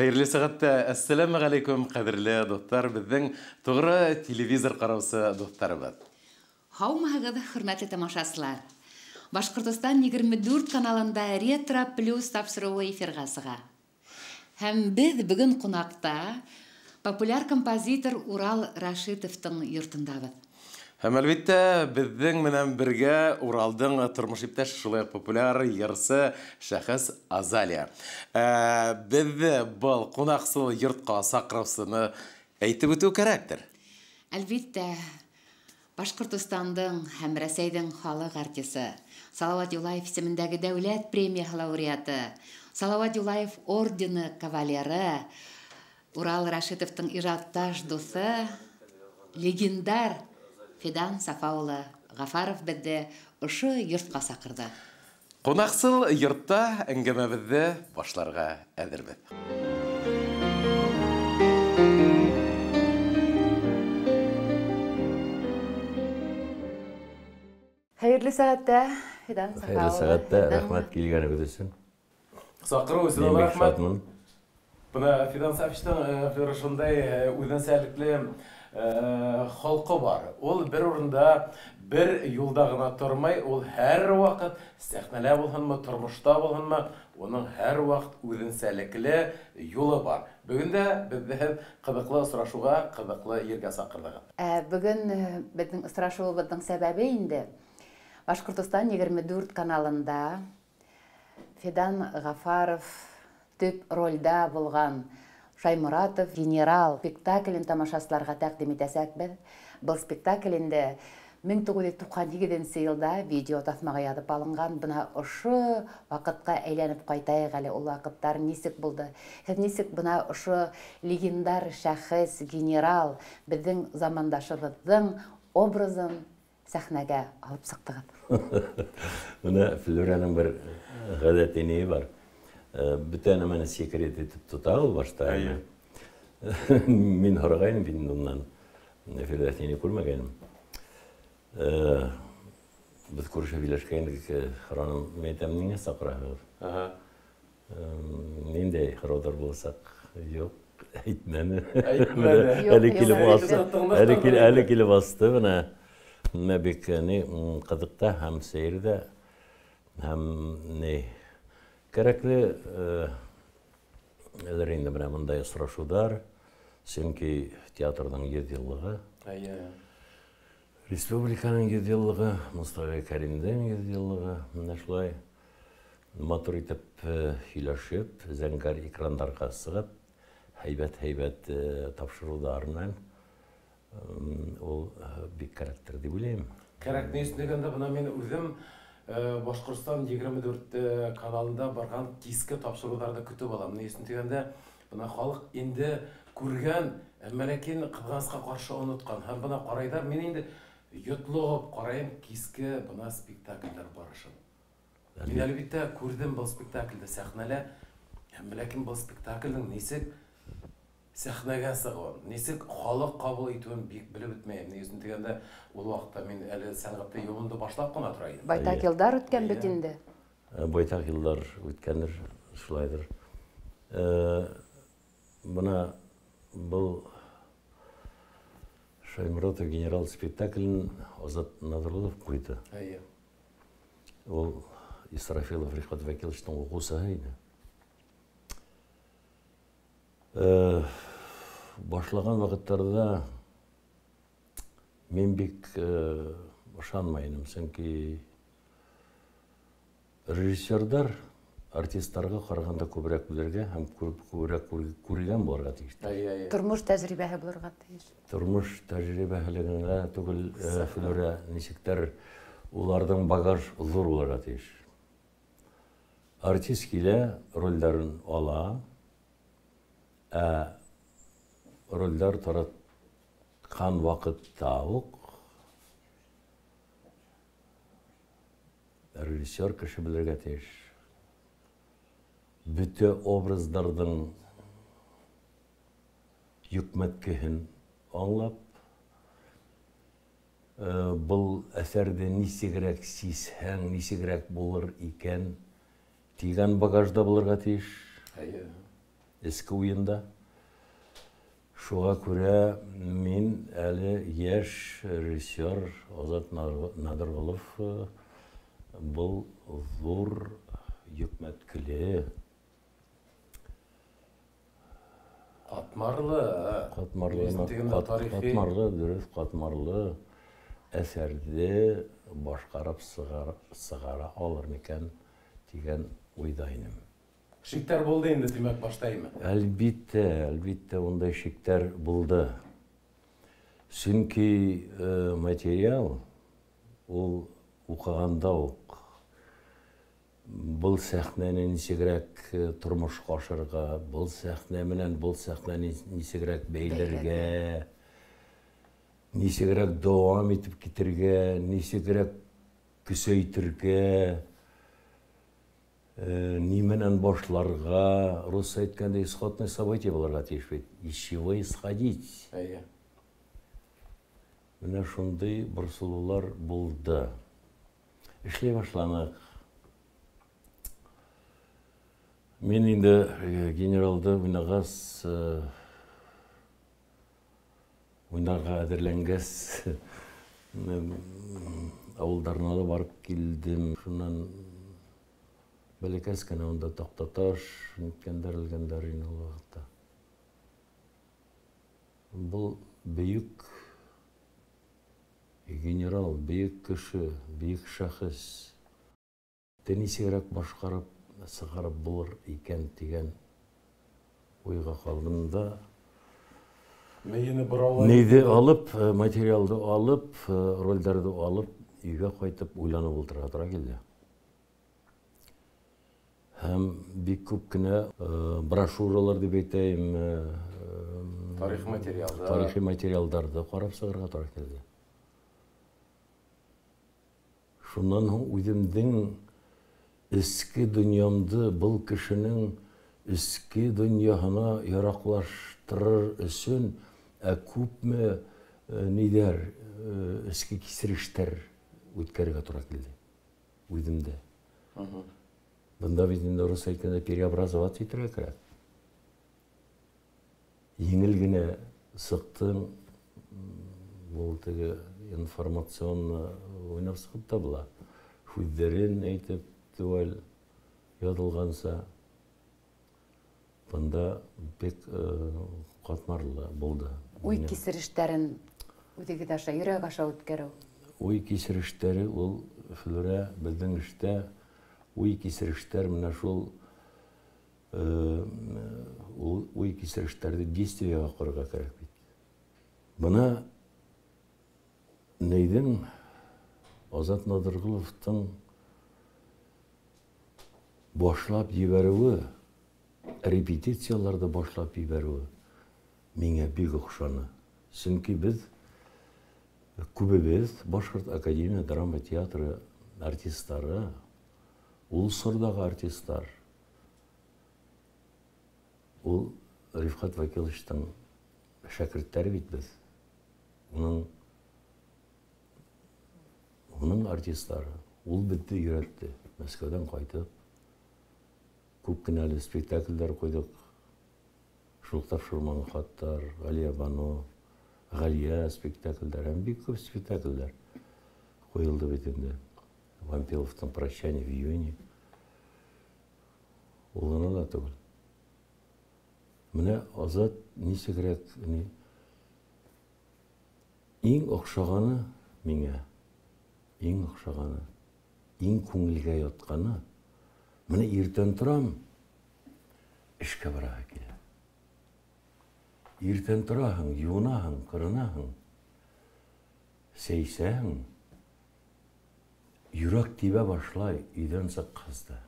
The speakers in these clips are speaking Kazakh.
Hayırlı saatte Assalamu alaikum kadirli dostlar bizden toğra televizor karauсы dostlarımız. Haumağıda hürmetli tamaşasılar. Башкортостан 24 каналында Ретро Плюс тапшыруы эфирға сыға. Һәм біз бүгін қонақта популяр композитор Урал Рашитовтың йортындабыз. Һәм әлбәттә безнең менән бергә Уралдың тормыш иптәш шулай популяр ярсы шәхес Азалия. Без бұл қонақсыл йортқа сақырусыны әйтеп үтү кәрәктер. Әлбәттә, Башкортостандың һәм Рәсәйдең халык артисты Салават Юлаев исемендәге дәүләт премия лауреаты, Салават Юлаев ордены кавалеры, Урал Рашитовтың ижадташ дусы, легендар Фидан Сафаулы Гафаров безне ошо йортка сакырды. Қонақсыл йортта әңгәмәбезне башларга әзербез. Hayırlı saatte Fidan Safaulı. Hayırlı saatte rahmet келгәнегез өчен. Сакыру өчен рәхмәт. Бuna Fidan Safish'tan şunday үзенчәлекле халкы бар. Ул бер урында, бер юлда гына тормай, ул һәр вакыт сәхнәлә булганмы, тормышта булганмы, оның һәр вакыт үзенчәлекле юлы бар. Бүген дә безне кызыклы очрашуга, кызыклы ергә сакырдык. Бүген безнең очрашуыбызның сәбәбе инде Башкортостан 24 каналында Фидан Гафаров төп рольда булган Шаймуратов генерал спектаклен тамашасыларга тәкъдим итәсәк без. Бұл спектаклендә 1997 елда видео тасмага язып алынган. Бына ошо вакытка әйләнеп кайтайык әле. Ул вакыттар нисек булды? Һәм нисек бына ошо легендар шәхес генерал безнең замандашыбызның образын сәхнәгә алып сыктыгыз. Бuna Флюраның бер гадәтене бар. Бүтән менә секрет итеп тота ул башта. Мин һорагайным бит уннан. Флюратыны күрмәгәнем. Без күрешә биләшкәндек, храным мәйтәмнең сакырагыз. Нинди хродар булсак, юк, әйтмәне. Әле килеп басты бuna. Мәбекәне кызыкта һәм сәйрдә һәм не кәрәкле инде менә мондай очрашулар, чөнки театрның 100 еллыгы, республиканың 100 еллыгы, Мустафа Кәримнең 100 еллыгы, менә шулай матур итеп сөйләшеп, зәңгәр экраннарга сыгып, һәйбәт тапшыруларны ул бик кәрәктер дип уйлыйм. Кәрәк несен дигәндә, бына мин үзем Башкортстан 24 каналында барган киске тапшыруларда көтеп алам. Несен дигәндә, бына халык инде күргән, әмма ләкин кызганска каршы оныткан. Һәм бына карайдар, мин инде йотлыгып карайм киске бына спектакльләр барышын. Мин әлбәттә күрдем бұл спектакльдә сәхнәлә, әмма ләкин бұл спектакльнең нисек сәхнәгә сыгуын, нисек халык кабул итүен бик белеп бетмәйм. Несен дигәндә, ул вакытта мин әле сәнгатьтә юлымды башлап кына тора идем. Байтак елдар үткән бит инде. Байтак елдар үткәндер, шулайдыр. Бuna бұл Шаймуратов генерал спектаклін Азат Надырулов куйды. Ол Исрафилов Рихат Вакиловичтың оқусы иде. Башлаган вакыттарда мен бик ышанмайым, чөнки режиссерлар артистларга караганда күбрәк белергә һәм күбрәк күргән булырга тиеш. Тормыш тәҗрибәһе булырга тиеш. Тормыш тәҗрибәһе түгел, Флюра ничектер уларның багаж зур булырга тиеш. Артист килә, рольләрен ала, рольләр тараткан вакытта ук режиссер кеше белергә тиеш. Бүте образларның йөкмәткеһен аңлап, бұл әсәрде нисегрәк сисәң, нисегрәк булыр икән, тигән багажда булырга тиеш. eski oyunda. Şuğa göre min әлі еш режиссер Озат Надырғұлов бұл зор yüкмәткілі. Қатмарлы әсәрді башқарып сығара алыр мекен деген ойдайным. Шиктер болды енді демек баштаймы? Әлбетте ондай шиктер болды. Чөнки материал ол оқығанда оқ бұл сәхнәне нисегрәк тормышка ашырга, бұл сәхнә менән бұл сәхнәне нисегрәк бәйләргә, нисегрәк дәвам итеп китергә, нисегрәк көсәйтергә, нименән башларга, рус әйткәндә исхатный событие булырга тиеш бит. Из чего исходить? Менә шундый борсылулар булды. Эшләй башланык. Мен инде генералды уйнарга әзерләнгәс, авылдарына да барып килдем. Шуннан бәләкәс кенә унда Тактаташ, өлгәндәр ине ул вакытта. Бұл бөек генерал, бөек кеше, бөек шәхес. Нисегрәк башкарып сығарып булыр икән дигән уйга калдымда. Нейді алып, материалды алып, рольдарды алып, үйгә кайтып уйланып ултырга тура килде. Һәм бик күп кенә брошюралар дип әйтәйем, тарихи материалдарды карап сыгарга тура килде. Шуннан һуң үземнең эске дөньямды бұл кешенең эске дөньяһына яраклаштырыр өчен күпме нидер эске кисерештер үткәрергә туры килде үземдә. Бында бит инде рус әйткәндә переобразовать итәргә кирәк. Еңел генә сыктың бул теге информационны уйнап сыгып та була. Хүзләрен әйтеп түгел ядылганса, бында бек катмарлы булды. Уй кисерештәрен үтеге таша, йөрәк аша үткәрү. Уй кисерештәре ул Флүрә безнең эштә уй кисерештәр менә шул уй кисерештәрне действиягә кырга кирәк бит. Бына нейдин Озат Надырғұловтың башлап ебәрүе, репетицияларды башлап ебәрүе миңа бик охшаны. Чөнки без күбебез Башкорт академия драма театры артистлары, ул сырдагы артистлар. Ул Рифкат Вакиловичтың шәкерттәре бит без. Уның артистлары. Ул битте өйрәтте. Мәскәүдән кайтып күп кенәле спектакльләр куйдык. Шултап Шурман хаттар, Галия Бану, Галия спектакльләр, бик күп спектакльләр куелды бит инде. Вампиловтың «Прощание в июне». Улына да түгел. Менә Азат нисегрәк иң охшаганы миңа, иң охшаганы, иң күңелгә ятканы, менә иртән торам, эшкә барырга килә. Иртән тораһың, юынаһың, кырынаһың, сәйсәһең, йөрәк тибә башлай, өйдән сыккызда.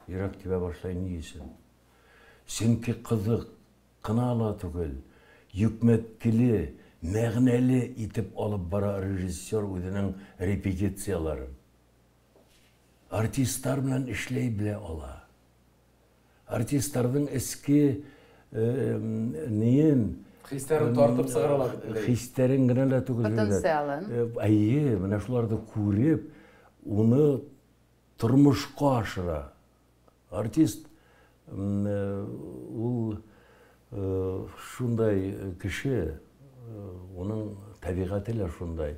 Йөрәк тибә башлай ни өчен? Чөнки кызык кына ала түгел, yüкмәткеле, мәгънәле итеп алып бара режиссер үзенең репетицияларын. Артистлар белән эшләй белә ала. Артистларның эске ниен хистәрен тартып сыгыралар. Хистәрен генә дә түгел. Потенциалын. Әйе, менә шуларны күреп, уны тормышка ашыра. Артист ул шундай кеше, оның табиғаты ла шундай.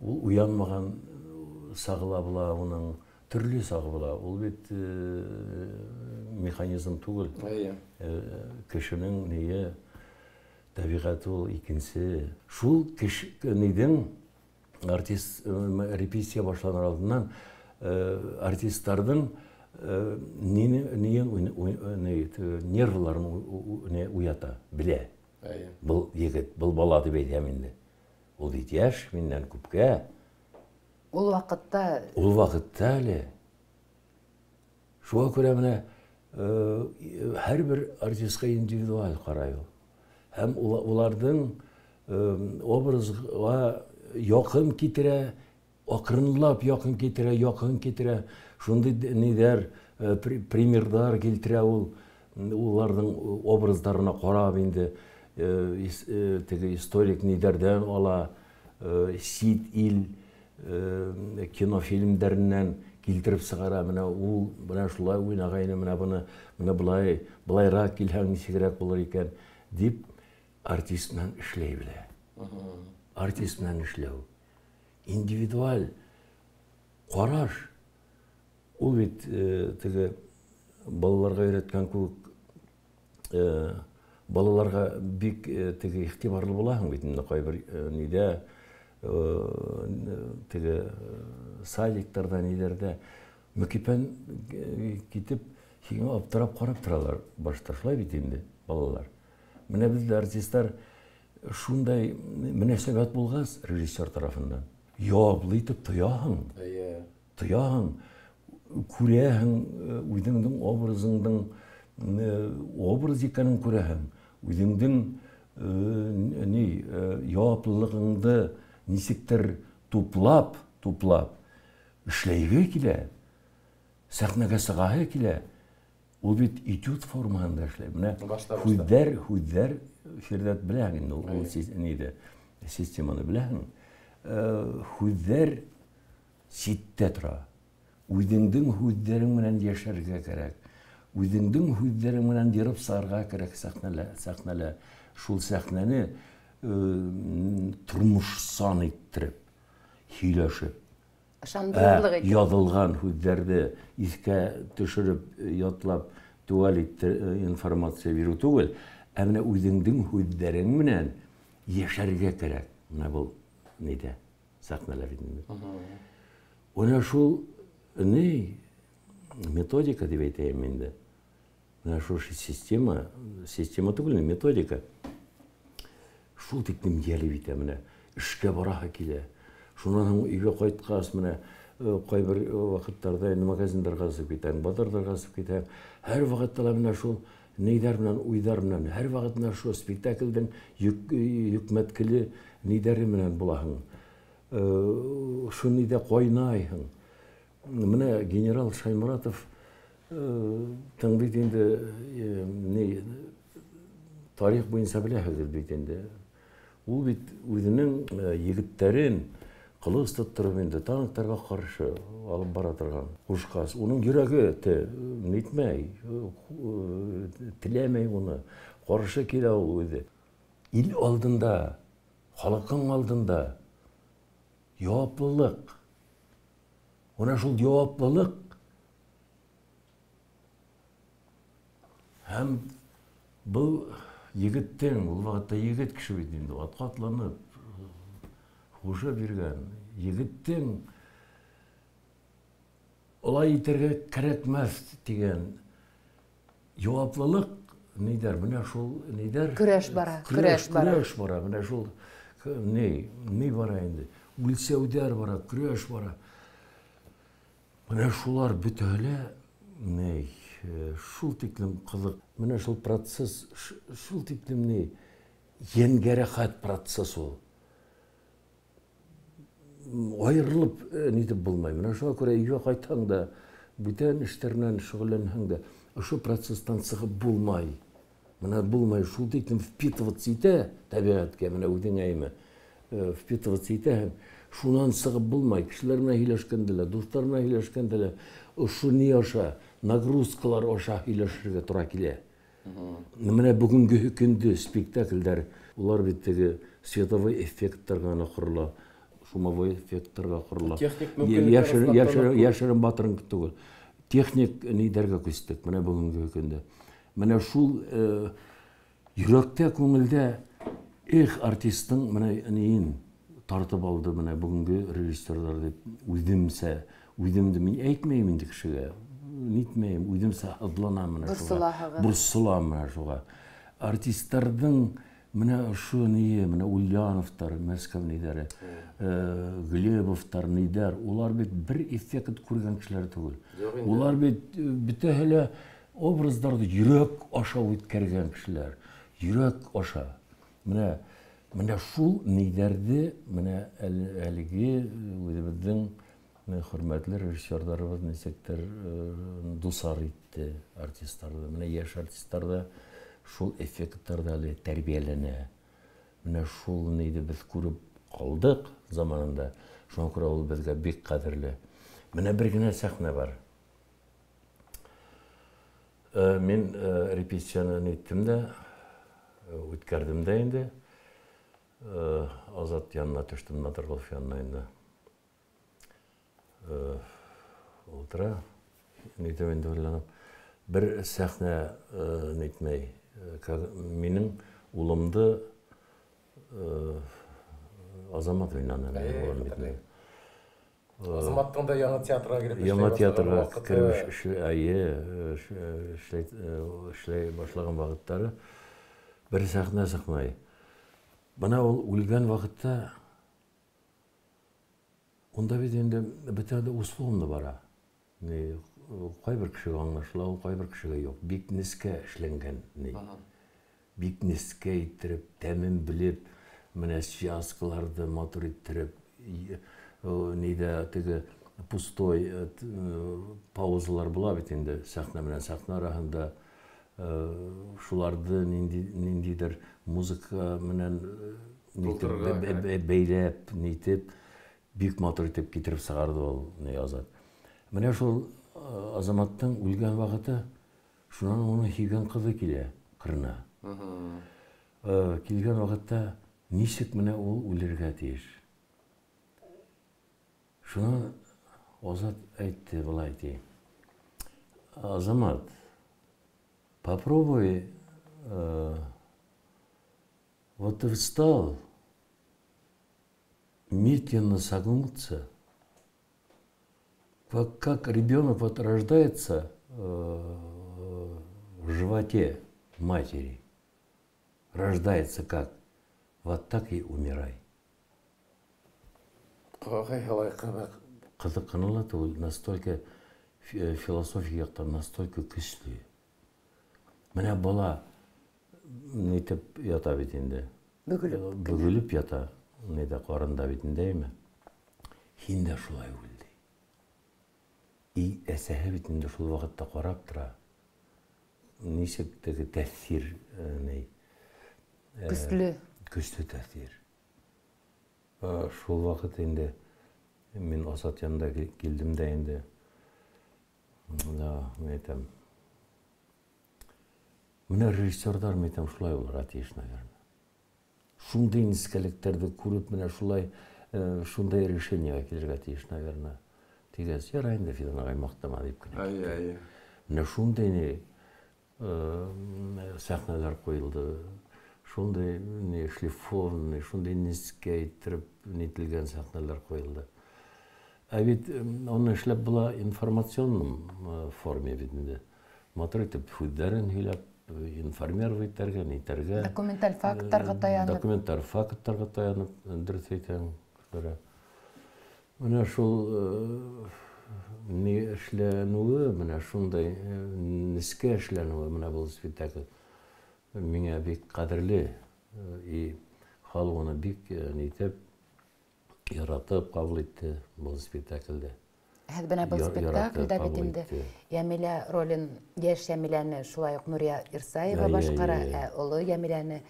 Ул уянмаған сағыла була, оның түрлі сағы була. Ул бит механизм түгел. Кешенең нее табиғаты ул икенсе. Шул ниден артист репетиция башланыр алдынан артистлардың нервларын уята, біле. Бұл егет, бұл бала деп әйтәм инде. Ул бит яшь, миннән күпкә. Ул вакытта әле. Шуңа күрә менә һәрбер артистка индивидуаль карай ул. Һәм уларның образга якын китерә, акрынлап якын китерә. Шундый нидер примерлар килтерә ул. Уларның образларына карап инде теге историк нидердән ала, сит ил кинофильмдәреннән килтереп сыгара. Менә ул менә шулай уйнагайны, менә буны булайрак килһәң ничегрәк булыр икән дип артист белән эшләй белә. Артист белән эшләү. Индивидуаль караш. Ул бит теге балаларга өйрәткән күк балаларга бик теге игътибарлы булаһың бит инде кайбер нидә теге садиктарда нидәрдә мөкипән китеп сиңа аптырап карап торалар башта шулай бит инде балалар. Менә бездә артистлар шундай мөнәсәбәт булгас режиссер тарафыннан яблы итеп тояһың. Күрәһең үзеңнең образыңның образ икәнен күрәһең. Үзеңнең яплылыгыңды нисектер туплап эшләйгә килә. Сәхнәгә сыгаһы килә. Ул бит этюд формасында эшләй. Менә хүдәр Фирдәт белән инде ул нидә системаны белән. Хүдәр ситтә тора. Үзеңнең хүддәрең белән яшәргә кирәк. Үзеңнең хүддәрең белән йөреп сарга кирәк сәхнәлә. Шул сәхнәне тормышсан иттереп, һөйләшеп, язылган хүддәрне искә төшереп, ятлап, туаль информация бирү түгел, ә менә үзеңнең хүддәрең белән яшәргә кирәк. Менә бу нидә сәхнәләр инде. Менә шул методика дип әйтәм инде. Менә шул система түгел, методика. Шул тиклем ялып итә менә, эшкә бараһы килә. Шуннан өйгә кайткас менә кайбер вакытларда магазиндарга сып китәм, базарларга сып китәм. Һәр вакытта менә шул нидәр белән, уйдар белән, һәр вакытта шул спектакльдән йөкмәткеле нидәре белән булаһың. Шул нидә кайнайһың. Менә генерал Шаймуратов бит инде тарих буенча беләһегез бит инде. Ул бит үзенең егетләрен кылыч тоттырып инде танктарга каршы алып бара торган. Ушкас, уның йөрәге нитмәй, теләмәй уны. Каршы килә ул үзе. Ил алдында, халыкның алдында яплылык. Ona şul cevaplık hem bu yigittin, bu vaqtda yigit kişi bidindi, atqa atlanıp, huşa birgen, yigittin olay iterge kerekmez degen cevaplılık neyder, mine şul neyder? Küreş bara. Küreş bara, mine şul ne bara indi? Ulsevder bara, küreş bara. Менә шулар бөтәле, шул тиклем кызык. Менә шул процесс, шул тиклем янгәрәхәт процесс ул. Аерылып нитеп булмай. Менә шуңа күрә өйгә кайтсаң да, бүтән эшләрнән шөгыльләнһәң дә, ошо процесстан сыгып булмай. Менә булмай, шул тиклем впитываться итә табигатькә, менә үҙең әйме. Впитываться итәһең. Шунан сыгып булмай, кешеләр белән һөйләшкәндә, дуслар белән һөйләшкәндә, ошо ни аша, нагрузкалар аша һөйләшергә туры килә. Менә бүгенге көндә спектакльләр, улар бит теге световой эффектларга гына корыла, шумовой эффектларга корыла. Яшерен батырын түгел. Техник нидәргә күстек менә бүгенге көндә. Менә шул йөрәктә, күңелдә артистның менә нин тартып алды менә бүгенге режиссерлар дип үдемде мин әйтмәйм инде кешегә. Нитмәйм, үдемсә адланам менә шуга. Бурсылам менә шуга. Артистларның менә шу ние, менә Ульяновтар, Мәскәү нидәре, Глебовтар нидәр, улар бит бер эффект күргән кешеләр түгел. Улар бит бөтәһеле образларны йөрәк аша үткәргән кешеләр. Йөрәк аша. Менә шул нидәрде, менә әлеге үзебезнең хөрмәтле режиссерларыбыз нисектер дусар итте артистларны. Менә яшь артистларда шул эффектларда әле тәрбияләнә. Менә шул нидә без күреп калдык заманында. Шуңа күрә ул безгә бик кадерле. Менә бер генә сәхнә бар. Мин репетицияны иттем дә, үткәрдем дә инде. Азат янына төштем, Надыргулов янына инде. Ултыра, нитем инде уйланып. Бер сәхнә нитмәй. Минең улымды Азамат уйнаны. Азаматтың да яңа театрга кирип Яңа театрга кирип эшләй башлаган вакыттары бер сәхнә сыкмай. Бана ул үлгән вакытта онда бит инде бөтәде условно бара. Кайбер кешегә аңлашыла, кайбер кешегә юк. Бик нескә эшләнгән. Бик нескә иттереп, тәмен белеп, менә связкаларды матур иттереп, нидә теге пустой паузалар була бит инде сәхнә белән сәхнә арасында. Шуларды ниндидер музыка менән бәйләп, нитеп, бик матур итеп китереп сыгарды ул Азат. Менә шул Азаматтың үлгән вакыты, шуннан уның һөйгән кызы килә кырына. Килгән вакытта ничек менә ул үлергә тиеш. Шуны Азат әйтте, былай ди. Азамат, попробуй, вот ты встал, медленно согнуться, как ребенок вот рождается в животе матери, рождается как, вот так и умирай. Кызыкканлы түгел, настолько философия яктан настолько көчле. Менә бала нитеп ята бит инде. Бөгелеп ята, нидә карында бит индеме? Һин дә шулай үлде. И әсәһе бит инде шул вакытта карап тора. Ничек теге тәэсир көчле тәэсир. Шул вакыт инде мин Азат янында килдем дә инде. Әйтәм. Менә режиссерлар әйтәм шулай булырга тиеш, наверное. Шундый нескәлекләрне күреп, менә шулай шундай решениягә килергә тиеш, наверное. Тигәз, ярай инде Фидан агай мактама дип кенә. Менә шундый сәхнәләр куелды. Шундай шлифованный, шундай нескә иттереп нителгән сәхнәләр куелды. Ә бит аны эшләп була информационном форме бит инде. Матур итеп хүзләрен һөйләп, информировать итәргә. Документаль фактларга таянып. Документаль фактларга таянып, дөрес әйтәм. Менә шул ни эшләнүе, менә шундай нескә эшләнүе менә бу спектакль миңа бик кадерле. И халык аны бик нитеп яратып кабул итте бу спектакльдә. Бына бу спектакльдә бит инде Ямилә ролен, яшь Ямиләне шулай ук Нурия Ирсаева башкара, олы Ямиләне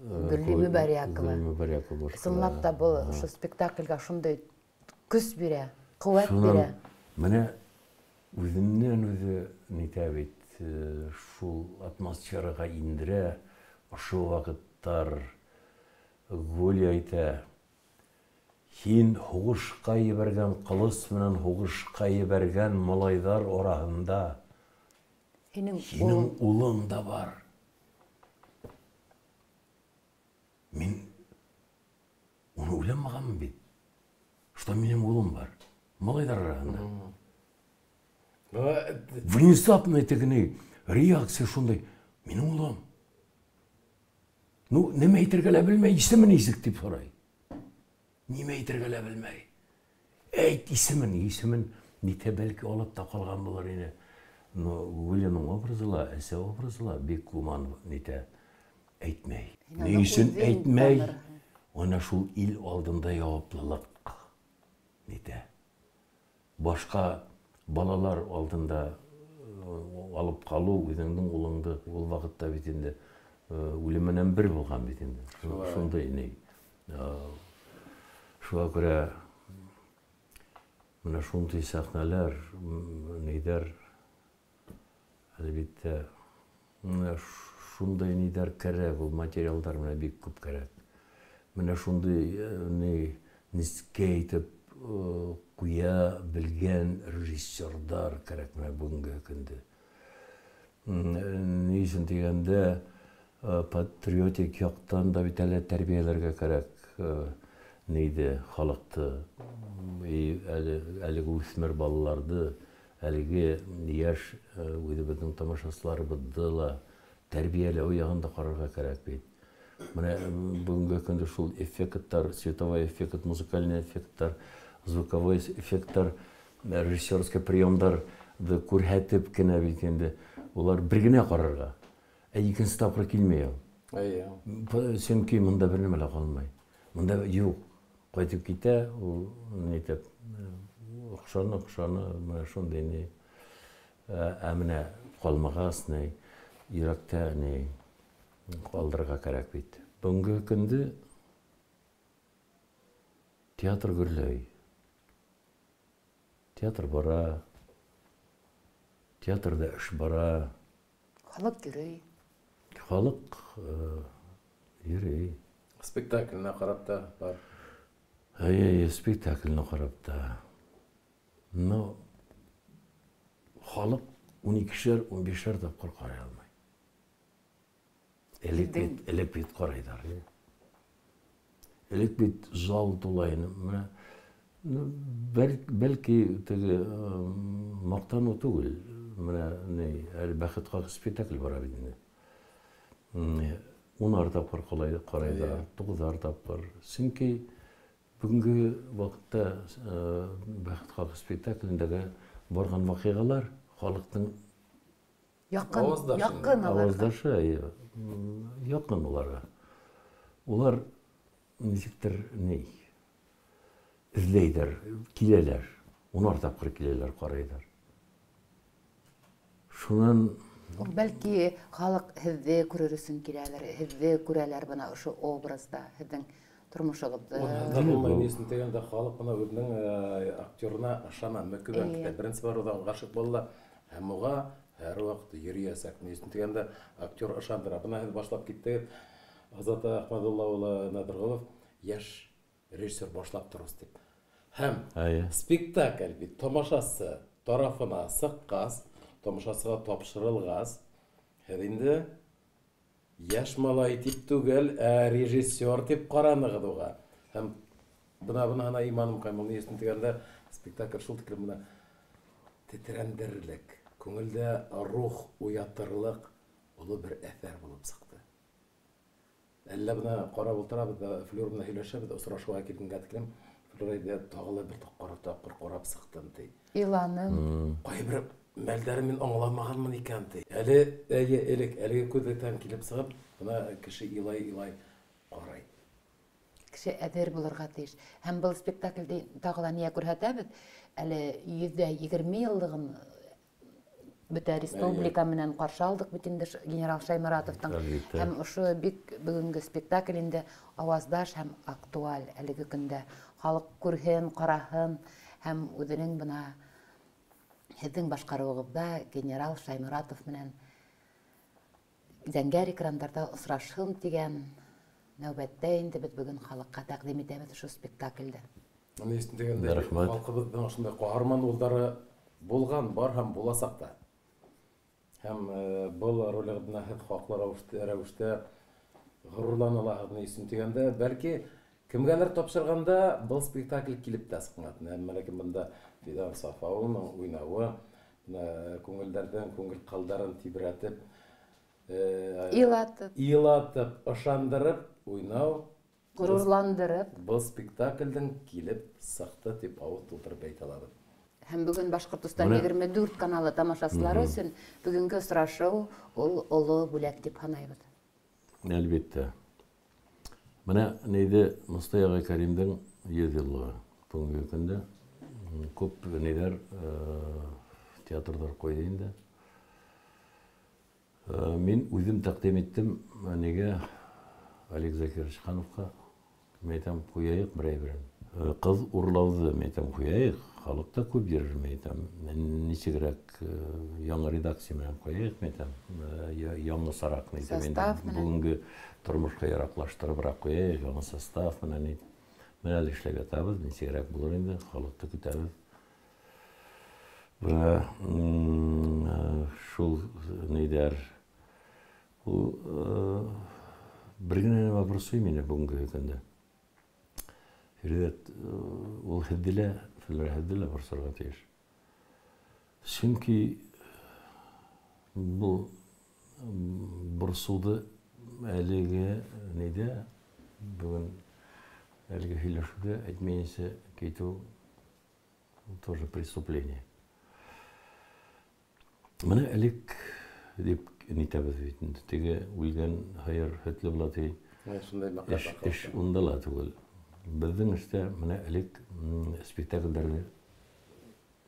Гүлли Мөбәрәкова. Сынлап та бу шу спектакльгә шундай көс бирә, куәт бирә. Менә Үзеннән үзе нитә бит, шул атмосферага индерә, ошо вакыттар Гүли әйтә, син һугышка ебәргән кылыс менән һугышка ебәргән малайдар араһында синең улың да бар. Мин уны уйламаганмын бит. Что минем улым бар. Малайдар араһында. Внезапно тегене реакция шундай. Минем улым. Ну, неме әйтергә лә белмәй, исемен ничек дип сорай. Неме әйтергә лә белмәй. Әйт исемен нитә бәлки алып та калган булыр иде. Но Гүлинең образы ла, әсә образы ла бик гуман нитә әйтмәй. Ни өчен әйтмәй? Ана шул ил алдында яуаплылык нитә. Башка балалар алдында алып калу үзеңнең улыңды ул вакытта бит инде үлеменнән бер булган бит инде. Шундай ни. Шуңа күрә менә шундай сәхнәләр нидер әлбәттә менә шундай нидер кирәк, ул материалдар менә бик күп кирәк. Менә шундай нескә итеп куя белгән режиссерлар кирәк менә бүгенге көндә. Ни өчен дигәндә патриотик яктан да бит әле тәрбияләргә кирәк нейде халыкты, әлеге үсмер балаларды, әлеге яшь үзебезнең тамашачыларыбызды ла тәрбияләү ягында карарга кирәк бит. Менә бүгенге көндә шул эффектлар, световой эффект, музыкальный эффектлар, звуковой эффектлар, режиссерский приемнарны күрһәтеп кенә бит инде улар бер генә карарга. Икенче тапкыр килмәй ул. Чөнки монда бер нәмә лә калмый. Монда юк. Кайтып китә, ул нитеп охшаны, менә шундай ни менә калмагас ни йөрәктә ни калдырырга кирәк бит. Бүгенге көндә театр гөрләй. Театр бара. Театрда эш бара. Халык йөрөй. Халык йөрөй. Спектакльне карап та бар. Спектакльне карап та. Но халык 12-шәр, 15-шәр тапкыр карый алмый. Элек бит карайдар. Элек бит зал тулайны. Бәлки теге мактану түгел. Менә әле бәхеткә спектакль бара бит инде. 10 тапкыр карайдар, 9 тапкыр. Чөнки бүгенге вакытта бәхеткә спектаклендәге барган вакыйгалар халыктың якын аваздашы, якын уларга. Улар ничектер изләйдер, киләләр. 10 тапкыр киләләр, карайдар. Шуннан бәлки халык һезне күрер өчен киләләр, һезне күрәләр бына ошо образда, һезнең тормышыгызды. Несен дигәндә халык бына үзенең актерына ышана, мөкибәт. Беренче бар удан гашык булла, һәм уга һәр вакыт йөриясәк. Несен дигәндә актер ышандыра. Бына башлап китте. Азат Ахмадулла улы Надыргулов яшь режиссер башлап торыс дип. Һәм спектакль бит тамашасы тарафына сыккас, тамашасыга тапшырылгас, инде яшь малай дип түгел, режиссер дип караныгыз уга. Һәм бына иманым каймыл несен дигәндә спектакль шул тиклем бына тетрәндерлек, күңелдә рух уятырлык улы бер әсәр булып чыкты. Әллә бына карап утырабыз да Флюр белән һөйләшәбез, осрашуга килгәнгә тиклем Флюр тагылы бер тапкыр карап сыктым ди. Иланым. Кайбер мәлдәре мин аңламаганмын икән ди. Әлеге күзлектән килеп сыгып, бына кеше илай карай. Кеше әдер булырга тиеш. Һәм бу спектакльдә тагыла нигә күрһәтәбез? Әле 120 еллыгын бөтә республика менән каршы алдык бит инде генерал Шайморатовтың. Һәм ошо бик бүгенге спектакль инде аваздаш һәм актуаль әлеге көндә. Халык күрһен, караһын һәм үзенең бына Һеҙҙең башҡарыуығыҙҙа генерал Шайморатов менән зәңгәр экрандарда осрашһын тигән нәүбәттә инде беҙ бөгөн халыҡҡа тәҡдим итәбеҙ шул спектаклде. Аны естегәндә халҡыбыҙҙың шундай ҡаһарман улдары булған, бар һәм буласаҡта. Һәм был ролегеҙҙә һеҙ хаҡлы рәүештә ғорурланалаһығыҙ естегәндә, бәлки кемгәлер тапшырғанда был спектакль килеп тә сыҡмаҫ. Ләкин бында Фидан Сафауның уйнауы, күңелдәрҙең күңел ҡалдарын тибрәтеп, илатып, ышандырып, уйнау, ғорурландырып, был спектаклдың килеп сыҡты тип ауыҙ тултырып әйтә алабыҙ. Һәм бөгөн Башҡортостан 24 каналы тамашасылары өсөн бөгөнгө осрашыу ул оло бүләк дип һанайбыҙ. Әлбиттә. Менә нейҙе Мостай ағай Кәримдең 100 йыллығы төнгө көндә күп нейҙәр театрҙар ҡуйҙы инде. Мин үҙем тәҡдим иттем нигә Олег Закирович Хановҡа. Мәйтәм, ҡуяйыҡ бер әйберен. Ҡыҙ урлауҙы мәйтәм ҡуяйыҡ. Халыҡта күп йөрөр мәйтәм. Нисегерәк яңы редакция менән ҡуяйыҡ мәйтәм. Яңы сараҡ мәйтәм. Бүгенге тормошҡа яраҡлаштырыбыраҡ ҡуяйыҡ. Яңы состав менән. Менә әле эшләп ятабыҙ. Нисегерәк булыр инде. Халыҡты көтәбеҙ. Шул нейҙәр. Бер генә вопрос мине бүгенге көндә. Фирдәт, ул һеҙҙе лә борсорға тейеш. Сөнки был борсоуҙы әлеге нейҙә бөгөн әлеге һөйләшеүҙә әйтмәйенсә китеү тоже преступление. Менә элек дип нитәбеҙ бит. Теге үлгән һыйыр һөтлө була ти. Эш унда ла түгел. Беҙҙең эштә менә элек спектаклдәрҙе,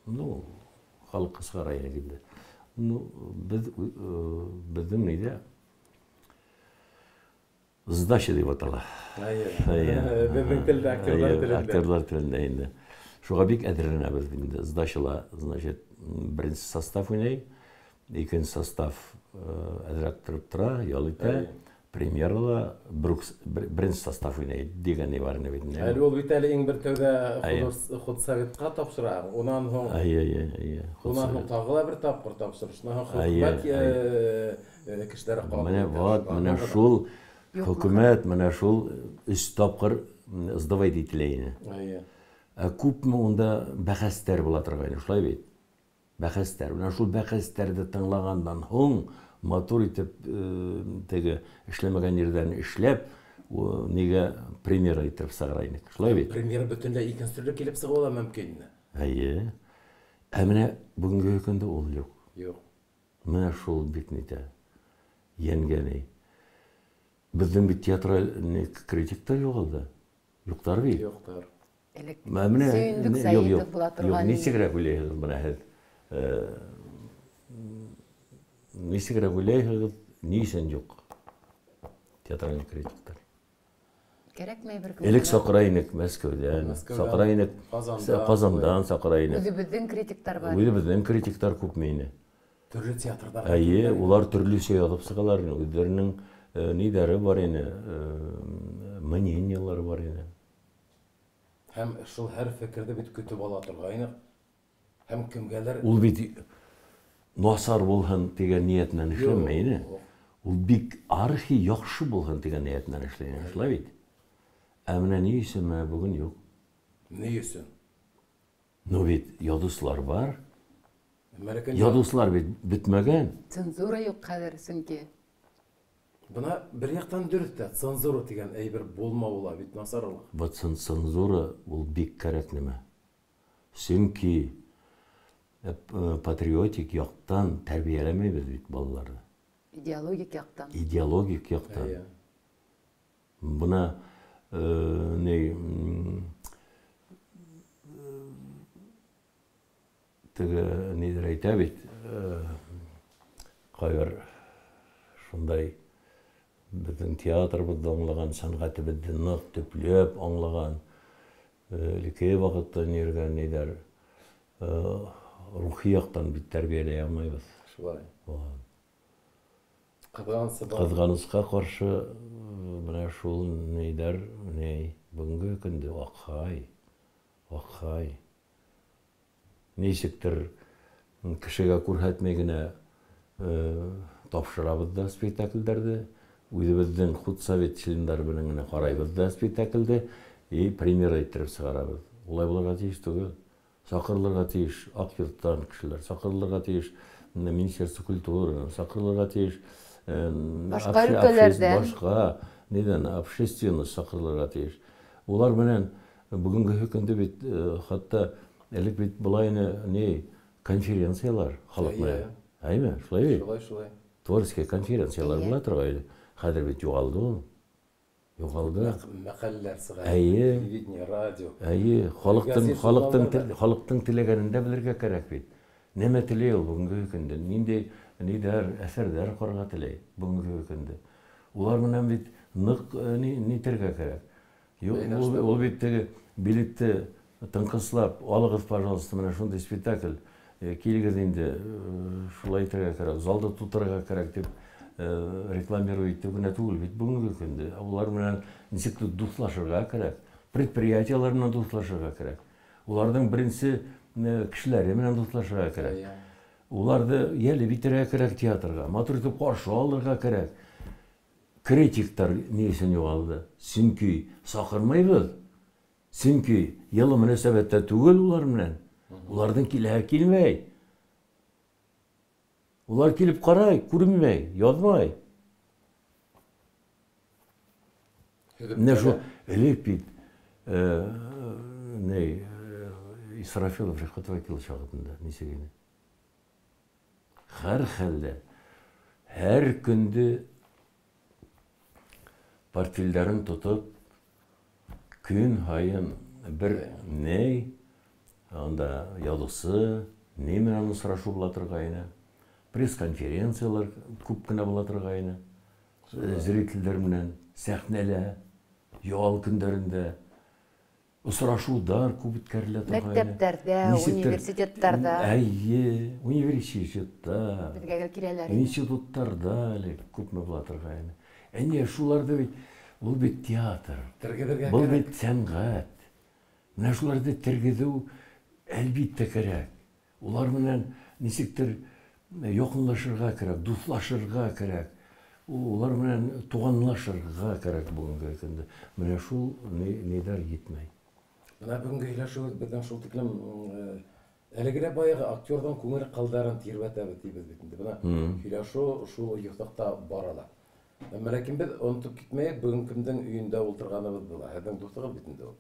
халыҡ ҡысҡара ине инде. Беҙҙең нейҙә сдача дип атала. Беҙҙең телдә, актерлар телендә инде. Шуға бик әҙерләнәбеҙ инде. Сдачала, значит, беренсе состав уйнай, икенсе состав әҙерәк тороп тора, ял итә. Премьерала беренсе состав уйнай дигән ни бар бит. Әле ул бит әле иң бер тәүҙә худсоветҡа тапшыра. Унан һуң тағы ла бер тапҡыр тапшыра. Шунан һуң хөкүмәт кешеләре ҡабул итә. Менә шул хөкүмәт, менә шул 3 тапҡыр сдавать ителә ине. Күпме унда бәхәстәр була торғайны, шулай бит. Бәхәстәр. Менә шул бәхәстәрҙе тыңлағандан һуң матур итеп теге эшләмәгән ерҙән эшләп, нигә премьера итеп сығара инек. Шулай бит. Премьера бөтөнләй икенсе төрлө килеп сығыуы ла мөмкин. Әйе. Менә бүгенге көндә ул юҡ. Юҡ. Менә шул бик нитә. Йәнгәней. Беҙҙең бит театраль критиктар юғалды. Юҡтар бит. Юҡтар. Сөйөндөк Сәйетов була торған. Нисегерәк уйлайһығыҙ бына һеҙ? Нисегерәк уйлайһығыҙ, ни өсөн юҡ театраль критиктар? Кәрәкмәй бер Элек саҡыра инек Мәскәүҙән, саҡыра инек Ҡазандан, саҡыра инек. Үҙебеҙҙең критиктар бар. Үҙебеҙҙең критиктар күпме ине? Төрлө театрҙар. Әйе, улар төрлөсә яҙып сығалар ине. Үҙҙәренең нидәре бар ине, мнениелары бар ине. Һәм шул һәр фекерҙе бит көтөп ала торғайныҡ. Һәм кемгәлер... Ул бит насар булһын тигән ниәтенән эшләмәй ине. Ул бик архи яҡшы булһын тигән ниәтенән эшләй. Шулай бит. Ә менә ни өсөн бөгөн юҡ? Ни өсөн? Бит яҙыусылар бар. Яҙыусылар бит бөтмәгән. Цензура юҡ хәҙер, сөнки. Бына бер яҡтан дөрөҫ тә, цензура тигән әйбер булмауы ла бит насарлыҡ. Вот цензура ул бик кәрәк нәмә. Сөнки патриотик яҡтан тәрбиәләмәйбеҙ бит балаларҙы. Идеологик яҡтан. Идеологик яҡтан. Бына теге нидер әйтә бит, ҡайыр шундай беҙҙең театрыбыҙҙы аңлаған, сәнғәтебеҙҙе ныҡ төпләп аңлаған, элекке ваҡытта ниргән нидәр рухи яктан бит тәрбиялей алмайбыз. Шулай. Оған. Кызганысы бар. Кызганычка каршы менә шул нейдер, бүгенге көндә акай. Ничектер кешегә күрһәтмәй генә тапшырабыз да спектакльләрдә, үзебезнең худсовет членнары белән генә карайбыз да спектакльдә и пример әйттереп чыгарабыз. Улай булырга тиеш түгел. Сакырларга тиеш Акъюрттан кешеләр, сакырларга тиеш Министерство культуры, сакырларга тиеш башка өлкәләрдән, башка недән общественность сакырларга тиеш. Улар белән бүгенге көндә бит хатта элек бит булайны конференциялар халыкны. Әйме, шулай. Шулай. Творческий конференциялар була торган. Хәзер бит югалды ул. Югалды. Мәкаләләр сыга. Телевидение, радио. Халыктың теләгәнен дә белергә кирәк бит. Нәмә теләй ул бүгенге көндә? Нидәр әсәрләр карарга теләй бүгенге көндә? Улар менән бит нык нитәргә кирәк. Ул бит билетты тыңкыслап, алыгыз, пожалуйста, менә шундый спектакль. Килегез инде, шулай итәргә кирәк, залда тутырырга кирәк дип рекламировать итү генә түгел бит бүгенге көндә. Улар менән ничек дуслашырга кирәк, предприятиелар менән дуслашырга кирәк. Уларның беренче кешеләре менән дуслашырга кирәк. Уларды яле битерергә кирәк театрга, матур итеп каршы алырга кирәк. Критиктар ни өчен югалды? Чөнки сакырмайбыз. Чөнки йылы мөнәсәбәттә түгел улар менән. Улардан килмәй. Улар килеп карай, күрмәй, язмай. Менә шул элек бит Исрафилов Рихат Вакил чагында ничек иде? Һәр хәлдә, һәр көндә портфельләрен тотып, көн һайын бер анда язысы, менән сорашу була торгайны. Пресс-конференциялар күп кенә була торгайны. Зрительләр менән сәхнәлә, ял көндәрендә сорашулар күп үткәрелә торгайны. Мәктәпләрдә, университетларда. Университетта. Бергә киләләр. Институттарда күпме була торгайны. Әнә шуларда бит ул бит театр. Бу бит сәнгать. Менә шуларда тергезү әлбиттә кирәк. Улар менән ничектер якынлашырга кирәк, дуслашырга кирәк. Улар менән туганлашырга кирәк бүгенге көндә. Менә шул нидәр җитмәй. Менә бүгенге һөйләшүбез безнең шул тиклем әлегә баягы актердан күңел кылдарын тирбәтәбез дибез бит инде. Менә һөйләшү шул юктыкта барала. Әмма ләкин без онытып китмәйек, бүген кемдән өендә ултырганыбыз була. Һәм дуслыгы бит инде ул.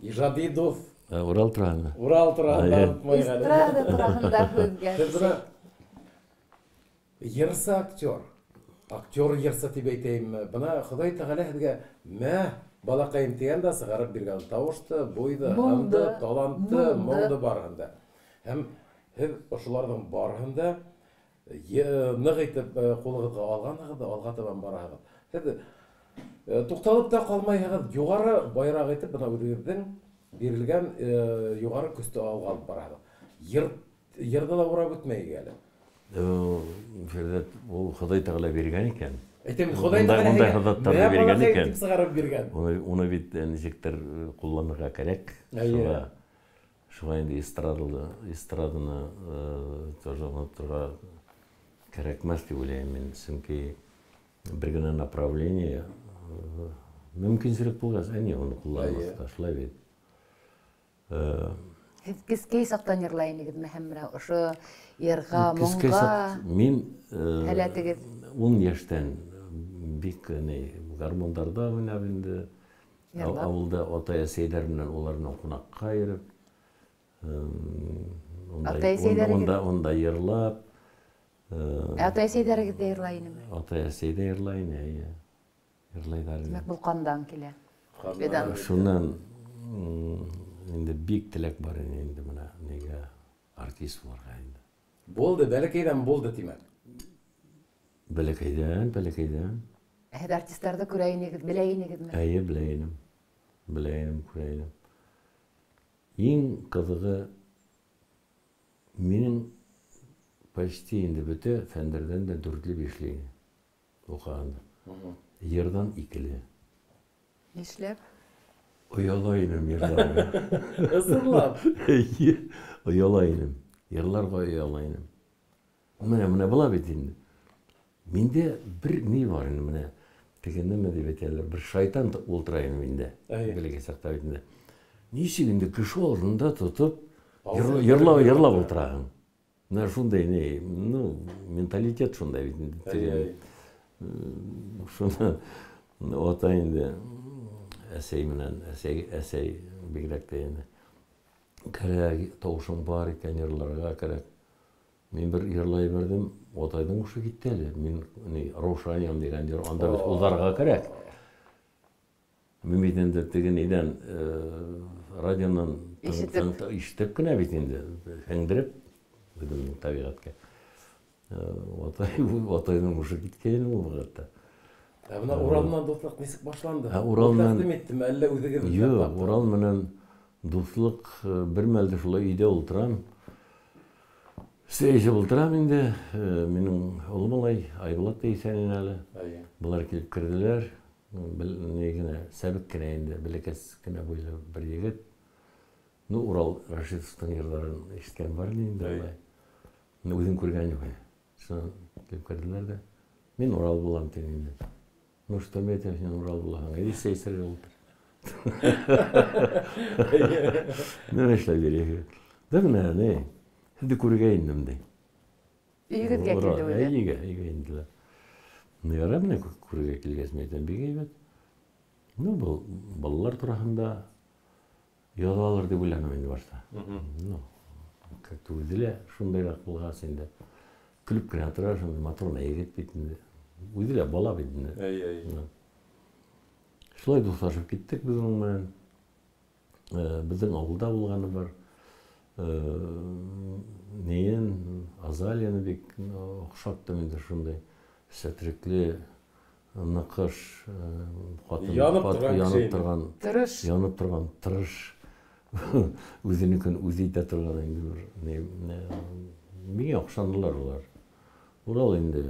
Иҗади дус. Урал турында. Урал турында майганы. Эстрада турында һүзгә. Ерса актер. Актер ерса дип әйтәйем. Бына Ходай Тәгалә һезгә балакайым дигән дә сыгарып биргән. Тавышты, бойды, һәмдә таланты, моңды барганда. Һәм һез ошыларның барганда нык итеп кулыгызга алганыгыз, алга табан барагыз. Һез тукталып та калмайсыз, югары байрак итеп бына үзегезнең бирелгән югары көстә алга алып барагыз. Йырда да урап үтмәйгә әле. Фәрдәт, ул Ходай Тәгалә биргән икән. Әйтәм, Ходай Тәгалә биргән икән. Сыгарып биргән. Уны бит ничектер кулланырга кирәк. Шуңа инде эстраданы тоже онытырга кирәкмәс дип уйлыйм мин. Чөнки бер генә направление мөмкинчелек булгас, әни уны кулланмаска, шулай бит. Кискей сактан йырлайныгыз мәхәммә, ошо йырга, моңга. Мин 10 яшьтән бик гармондарда уйнап инде. Авылда ата-әсәйләр белән уларның кунакка йөреп, онда йырлап. Ата-әсәйләрегез дә йырлайнымы? Ата-әсәй дә йырлайны, йырлайдар. Димәк, бу кандан килә. Шуннан инде бик теләк бар инде менә нигә артист булырга инде. Булды, бәләкәйдән булды тимәк. Бәләкәйдән. Һәр артистларда күрәйнегез, беләйнегезме? Әйе, беләйнем, күрәйнем. Иң кызыгы Менің почти енді бүте фәндерден де 4-5 оқығанды. Ердан 2. Нишләп? Оялайным ерларға. Ысынлап. Оялайным. Ерларға оялайным. Міне бұла бет енді. Менде бір не бар енді міне. Дегенде деп етелер. Бір шайтан олтырайын менде. Білеге сақта бетінде. Несегінде кіші орында тұтып, ерлап олтырағын. Мына шундай не, менталитет шундай бетінде. Шуны отайынды әсей менен, әсей бигрәкте енді. Кәрәк тоғышың бар екен ерларға кәрәк. Мен бір ерлай бердім, отайдың ұшы кетті әлі. Мен Рошаниям деген жер, анда біз ұлдарға кәрәк. Мен бетінде деген еден радионан ишітіп кіна бетінде, әңдіріп, бүгін табиғатқа. Отайдың ұшы кеткені ол бұғатта. Бұна Уралынан достық несік башланды? Уралынан... Достық деметтім, әлі өзіге Жоқ, Урал менен достық бір мәлді шулай үйде олтырам. Сейші олтырам енді, менің ұлым олай Айболат дейсенен әлі. Бұлар келіп кірділер. Негіне сәбік кіне енді, білекес кіне бойлы бір егет. Урал Рашидовтың ерларын ешткен бар дейінді олай. Өзін көрген жоқ. Соны келіп кірділер де. Мен Урал болам тенінде. Что метров не Урал болам. Еди сейсір олтыр. Нәмешлі берек. Да міне, не? Хәді көрге ендім дей. Үйгізге келді өйді? Үйге енділер. Нығара міне көрге келгесін беге бет. Бұл балалар тұрағында ядалар деп ойланым енді барса. Как-то өйділе шундайрақ болғасы енді. Күліп кіре атыра, моторына егет бетінде. Өйділе бала бетінде. Шылай досташып кеттік біз онымен. Біздің ауылда болғаны бар. Нейін, Азалияны бек оқшатты менде шындай. Сәтіріклі, нақыш, янып тұрған тұрыш. Өзінікін өзейте тұрған енді бір. Меге оқшандылар олар. Урал енді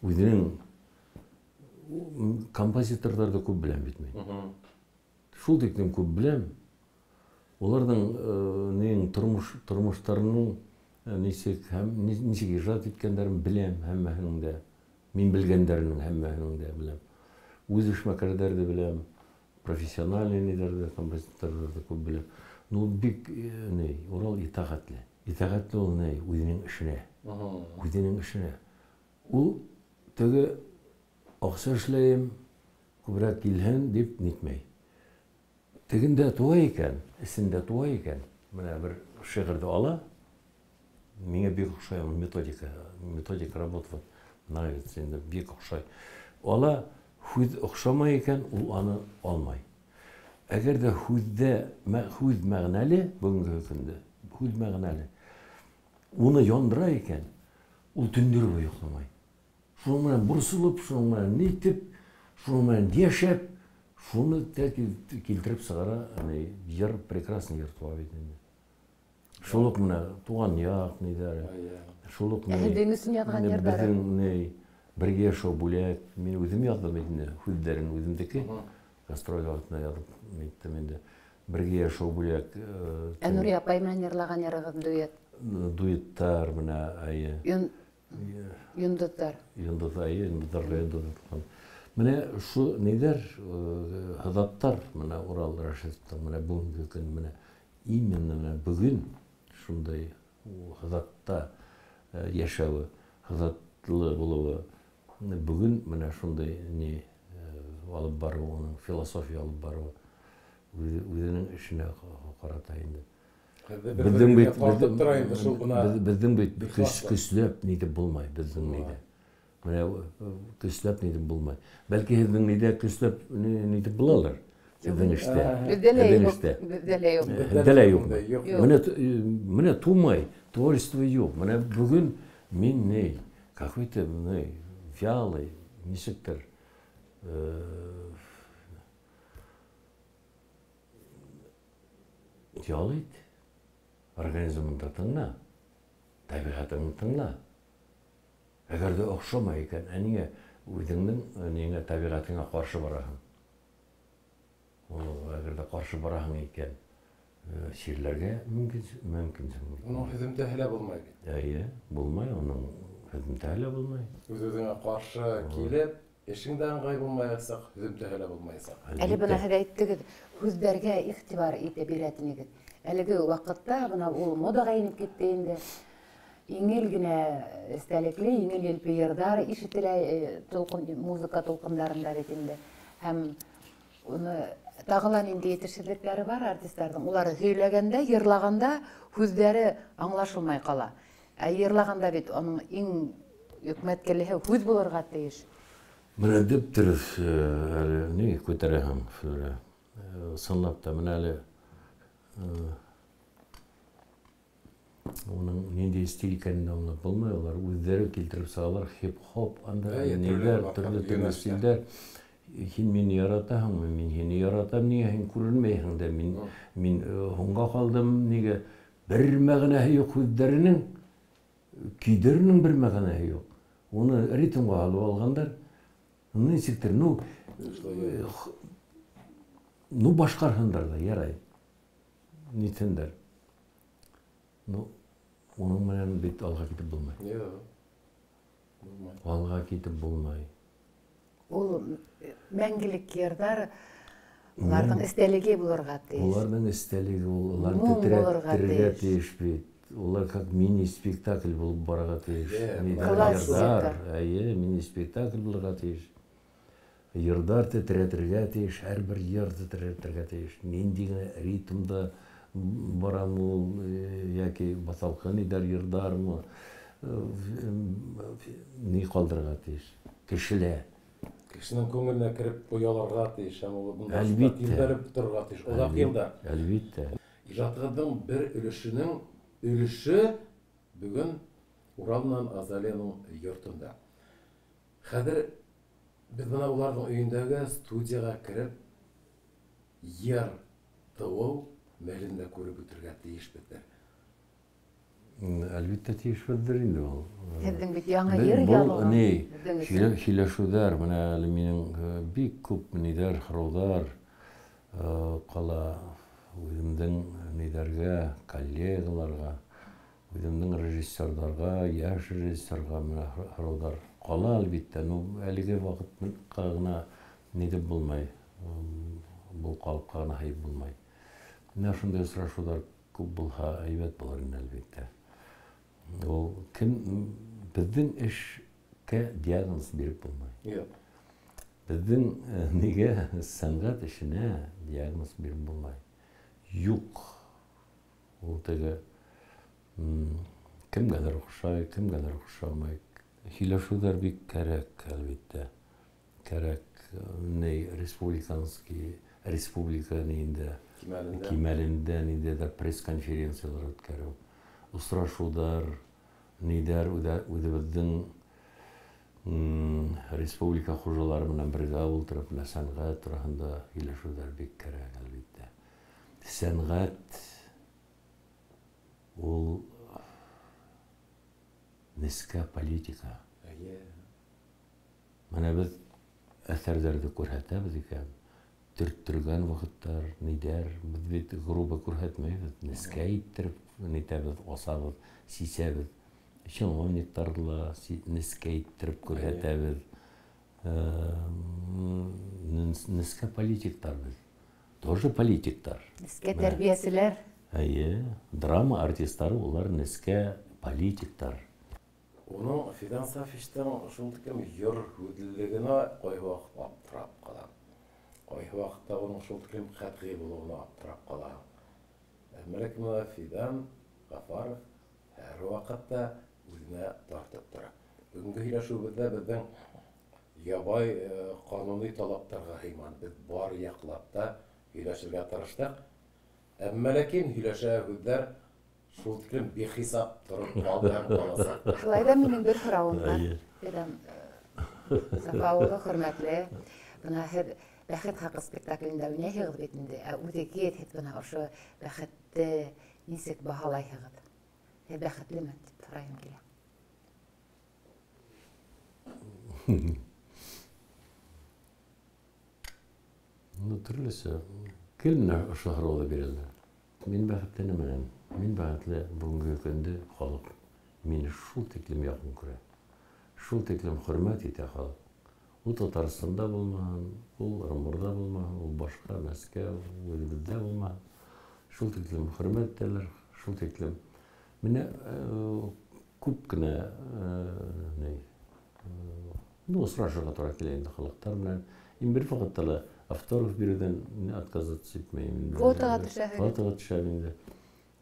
өзінің композиторларды көп білем бетмей. Шул тектен көп білем. Олардың тұрмыштарының несеге жат еткендерін білем әммәхінің мен білгендерінің әммәхінің білем. Өз үшмәкәрдерді білем, профессиональный недерді, композиторларды көп білем. Бек Урал итағатлы. Итағатлы ол өзінің ішіне. Өзінің ішіне. Ол төгі ақса ішлейім, көбірек келген деп нетмей. Тегінде туа екен, ісінде туа екен. Міне бір шығырды ала, менге бек ұқшайым, методика работа. Нравится, енді бек ұқшай. Ала, худ ұқшамай екен, ол аны алмай. Әгер де худ мәғінәлі, бүгінгі күнде, худ мәғінәлі, оны яндыра екен, ол түндер бой ұқламай. Шуңмен бұрсылып, шуңмен нетіп, шуңмен дешеп, шуны келтіріп сығара, жер, прекрасный жер туа бетінде. Шулық мына туған яқ, нейдары. Шулық Әхілдеңісін ятған ердары. Біздің бірге шоу бөлек, мен өзім ядым етінде, хүлдерін өзімдекі, гастроль артына ядым етті. Бірге шоу бөлек. Әнүри апай мен ерлаған еріғыз дует. Дуеттар мына айы. Юндыттар. Юндыттар, юндыттар. Міне шу нейдер, ғадаттар, міне Урал Рашидовтың, міне бүгінгі күн, міне именно бүгін шундай ғадатта яшауы, ғадаттылы болуы, бүгін міне шундай не алып бару, оның философия алып бару, өзінің ішіне қаратайынды. Біздің бейт күслеп нейді болмай, біздің нейді. Күслеп нейді болмай. Бәлкі ездің нейді күслеп нейді болалар. Ездің іште. Бізделе yok. Міне тумай, творчество yok. Міне бүгін мен ней, какой-то вялый, несектір, ялайды. организмыңды тыңла, табиғатыңды тыңла. Әгер де оқшама екен, әнеге өзіңнің табиғатыңа қарсы бараһың. Әгер де қарсы бараһың екен, шерлерге мүмкінсің. Оның хүзімді әлі болмайды. Әйе, болмай, оның хүзімді әлі болмай. Өзіңе қаршы келіп, ешіңді аңғай болмайсақ, хүзімді әлі болмайсақ. Әлі бұна әйттігіз, хүздерге иқтибар ете беретінігіз. Әлігі уақытта бұна ол модаға еніп кетті енді. Еңел гіне істәлеклі, еңел елпейердар, ишітілі музыка толқындарында ретінде. Әм оны тағылан енді етішіліктері бар артистердің. Олар сөйлегенде, ерлағанда хүздері аңлашылмай қала. Ерлағанда бет оның ең өкметкелігі хүз болырға дейіш. Мына деп тұрыз, әлі не көтерәһің, сынлапта, мына әлі оның нендей стиль екенін аңлап болмай, олар өздері келтіріп салалар, хип-хоп, нелер, түрлі стильдер. Хин мені яратаһың, мен хені яратам, неге хен көрілмейһің де, мен honға қалдым, неге бір мәғінәһі жоқ өздерінің, күйдерінің бір мәғінәһі жоқ. Оны ритмға алып алғандар, несектер, башқарғандар да, ярай, нетендер. Оның менен бет алға кетіп болмай. Алға кетіп болмай. Ол мәңгілік ердар, олардың істеліге бұлырға дейіз. Олардың істеліге, олардың тітрәттірге дейішпейді. Олар как мини-спектакль болып бараға дейіш. Ердар, мини-спектакль бұлырға дейіш. Ердар тітрәттірге дейіш, әрбір ер тітрәттірге дейіш. Нендегі ритмді барам ол, яки басалқын идар ердармы, не қалдырға дейіш. Кішілі. Кішінің көңіліне кіріп бояларға дейіш, әлбетті. Олақ елдар. Әлбетті. Ижатқыдың бір үліші бүгін Уралынан Азалияның йортында. Қадір біз бұна олардың үйіндегі студияға кіріп, ер тауыл мәлінде көріп өтірге дейіш бітір. Әлбетті дейіш бітір енді ол. Сіздің бет яңа ер ялыған. Бұл хилашудар, мұна әлі менің бек көп нейдер, қыраудар, қала өзімдің нейдерге, коллегаларға, өзімдің режиссердарға, яш режиссерға қыраудар. Қала әлбетті, әліге вақыт қағына недеп болмай, бұл қалып қағына хайып болмай. Мына шындай сұрашудар көп болға әйбет боларын әлбетті. Ол кім біздің ішке диагноз беріп болмай. Біздің неге сәнғат ішіне диагноз беріп болмай. Юқ. Ол тегі кім ғадар ұқшай, кім ғадар ұқшамай. Хилашудар бек кәрәк әлбетті. Кәрәк республика нейінде, кемәлінде нейдер пресс-конференциялар өткәру. Ұсырашудар, нейдер өдебіздің республика құжалары мұнан бірге ұлтырып, сәнғат тұрағында хилашудар бек кәрәк әлбетті. Сәнғат ол низка политика. Мына біз әсәрдерді көрсетеміз екен. Түрттірген вақыттар, нейдер, біз бет грубы көрсетмейбіз. Низка иттіріп, нетеміз, осабыз, сисеміз. Чиновниктарла низка иттіріп көрсетеміз. Низка политиктар біз. Тоже политиктар. Низка тәрбиесілер. Драма артисттары олар низка политиктар. Оның Фидан Сафиштің шултыкем йор өділігіні қой уақыт аптырап қалам. Қой уақытта оның шултыкем қатқи болуына аптырап қалам. Әмірекімі Фидан Ғафаров әр уақытта өзіне тартып тұра. Бүгінгі хилашу біздің ябай қануни талаптарға хейман. Біз бар яқылапта хилашырға тырыштық. Әмірекім хилаша өздер шул тиклем бехисап тұрып қалдырып қаласақ. Шулайда менің бір сұрауым бар. Сафауға хөрмәтле. Бұна бәхет хақы спектаклінде өнәйгіз бетінде. Үдеге ет бұна ұшы бәхетті нисек баһалайһығыҙ? Һеҙ бәхетлеме дип һорайым килә. Төрлесе. Кемне ошо һорауҙы бирәләр? Мин бәхетлемен. Мин бәхетле бүгенге көндө халык мине шул тиклем яҡын күрә. Шул тиклем хөрмәт итә халык. Ул Татарстанда булмаһын, ул Ырымбурҙа булмаһын, ул башҡа Мәскәү, үҙебеҙҙә булмаһын. Шул тиклем хөрмәт итәләр, шул тиклем. Менә күп кенә осрашырға тура килә инде халыҡтар менән. Бер ваҡытта ла автограф бирүҙән отказаться итмәйем. Фотоға төшәһегеҙ. Фотоға төшәм инде.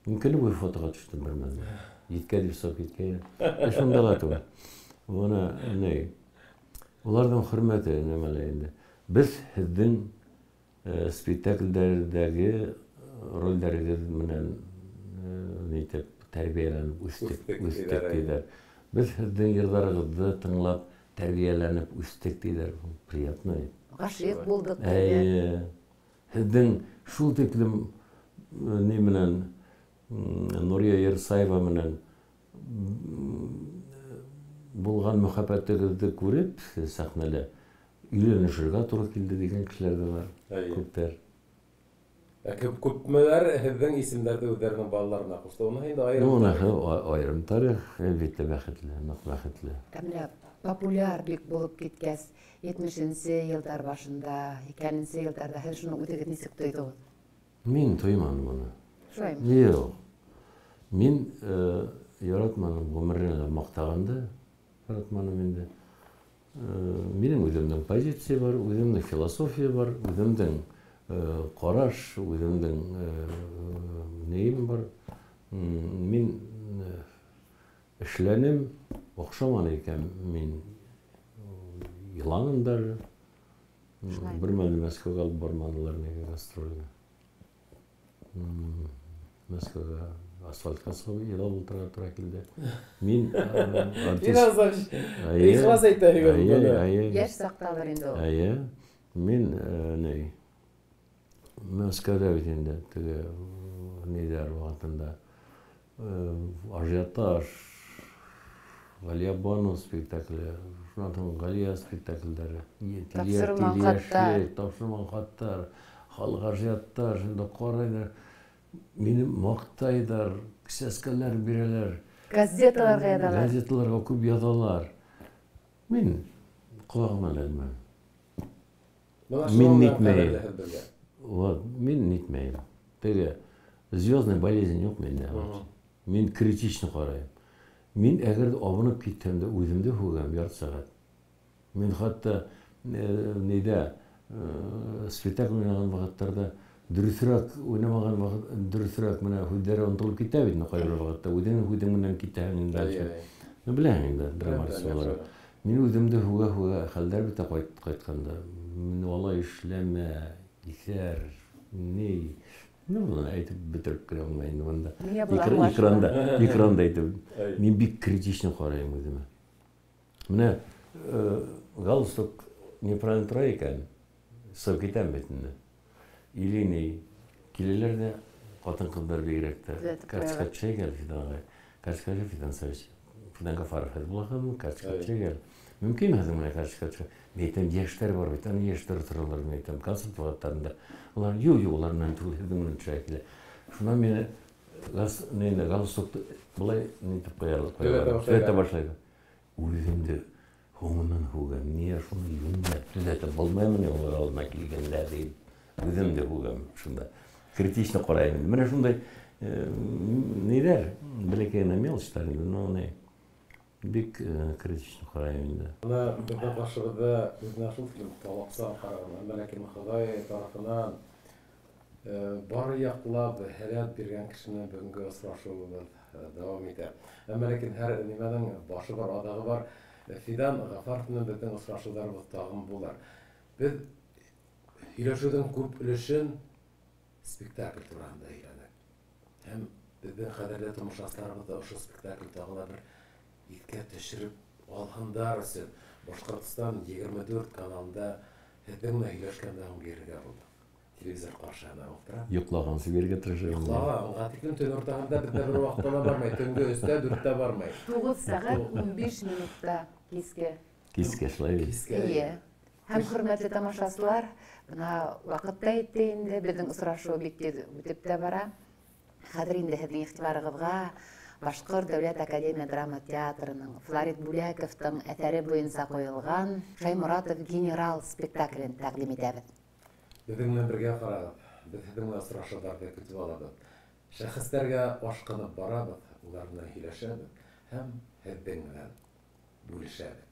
Мин көнө буйы фотоға төштөм бер мәлдә. Еткә дип сап еткә. Шунда ла түгел. Бына уларҙың хөрмәте нәмәлә инде. Без һеҙҙең спектакльдәрҙәге ролдәрегеҙ менән нитеп тәрбиәләнеп үстек тиҙәр. Без һеҙҙең йырҙарығыҙҙы тыңлап тәрбиәләнеп үстек тиҙәр. Приятно. Ғашиҡ булдык. Һеҙҙең шул тиклем ни менән Нурия Ерсаева менән булған мөхәббәтегеҙҙе күреп сәхнәлә өйләнешергә туры килде дигән кешеләр дә бар. Күптәр. Күпмеләр һеҙҙең исемдәрҙе үҙҙәренең балаларына ҡушты? Уны инде Айырым тарих, әлбиттә бәхетле, ныҡ бәхетле. Менә популяр бик булып киткәс, 70-нче йылдар башында, 2000-нче йылдарда һеҙ шуны үҙегеҙ нисек тойҙоғоҙ? Мин тойманым уны. Шулаймы? Юҡ. Мин яратманым ғүмеренә маҡтағанды. Яратманым инде. Минең үҙемдең позиция бар, үҙемдең философия бар, үҙемдең ҡараш, үҙемдең нейем бар. Мин эшләнем, оҡшаманы икән мин йыланым даже. Бер мәл Мәскәүгә алып барманылар нигә гастрольгә. Мәскәүгә асфальтка сығып илап ултырға тура килде. Мин артист. Ихлас әйтәһегеҙ. Йәш саҡталыр инде ул. Мин Мәскәүҙә бит инде теге ниҙәр ваҡытында ажиотаж, Галия Бану спектакле, шунан һуң Галия спектаклдары, тапшырылмаған хаттар, халыҡ ажиотаж, инде ҡарайҙар, мине маҡтайҙар, сәскәләр бирәләр. Газеталарға яҙалар. Газеталарға күп яҙалар. Мин ҡолағыма элмәм. Мин нитмәйем. Мин нитмәйем. Теге звездный болезнь юҡ миндә. Мин критично ҡарайым. Мин әгәр абынып китһәм дә үҙемде һүгәм ярты сәғәт. Мин хатта нидә спектакль уйнаған ваҡыттарда дөрөҫөрәк уйнамаған ваҡыт, дөрөҫөрәк менә һүҙҙәре онотолоп китә бит ҡайбер ваҡытта. Үҙеңнең һүҙең менән китәһең инде. Беләһең инде драматург булараҡ. Мин үҙемде һүгә хәлдәр бит ҡайтҡанда. Мин алай эшләмә, иҫәр, ни. Bunu әйтеп бөтөрөп кенә булмай инде бында. Экранда әйтеп. Мин бик критично ҡарайым үҙемә. Менә галстук неправильно тора икән, сығып китәм бит инде. Или ни, киләләр дә ҡатын-ҡыҙҙар бигерәк тә. Карточка төшәгәл Фиданға. Карточка Фидан Савич. Фидан Гафаров һеҙ булаһығыҙмы? Карточка төшәгәл. Мөмкин һеҙҙең менән карточка төшәгәл. Мен әйтәм, йәштәр бар бит, аны йәштәр торалар, мен әйтәм, концерт ваҡыттарында. Улар юҡ, улар менән түгел, һеҙҙең менән төшә килә. Шунан мине галстукты былай нитеп ҡуялар, төҙәтә башлайҙар. Үҙемде һуңынан һүгәм, ниңә шуны йүнләп төҙәтеп булмаймы улар алдына килгәндә дип. Үҙемде һүгәм шунда. Критично ҡарайым. Менә шундай ниҙәр, бәләкәй мелочтар инде, но бик критично ҡарайым инде. Ана беҙҙең ҡаршыбыҙҙа үҙенә шул тиклем талаҡсан ҡараған, ләкин Хоҙай тарафынан бары яҡлап һәләт биргән кешене бөгөнгө осрашыуыбыҙ дауам итә. Әммә ләкин һәр нимәнең башы бар, аҙағы бар. Фидан Гафаров менән беҙҙең осрашыуҙарыбыҙ тағын булыр. Беҙ һөйләшеүҙең күп өлөшөн спектакль тураһында һөйләнек. Һәм беҙҙең ҡәҙерле тормошташтарыбыҙ ошо спектакль тағы ла бер иҫкә төшөрөп алһындар өсөн Башҡортостан 24 каналында һеҙҙең менән һөйләшкәндә бирергә булдыҡ. телевизор каршына утыра. Йоклаған сиберге тырышырмын. Уга тиклим төн ортагында бирдә бер вакытта бармай, төнгө 3-тә 4-тә бармай. 9 сәгать 15 минутта киске. Киске шулай бит. Ие. Һәм хөрмәтле тамашачылар, бuna вакытта итте инде безнең очрашу битеп тә бара. Хәзер инде һезнең игътибарыгызга Башкорт дәүләт академия драма театрының Флорид Буляковтың әсәре буенча куелган Шаймуратов генерал спектаклен тәкъдим итәбез. Безнең белән бергә карагыз. Без һезнең очрашуларда көтеп алабыз. Шәхесләргә ашкынып барабыз, улар белән һөйләшәбез һәм һезнең белән бүлешәбез.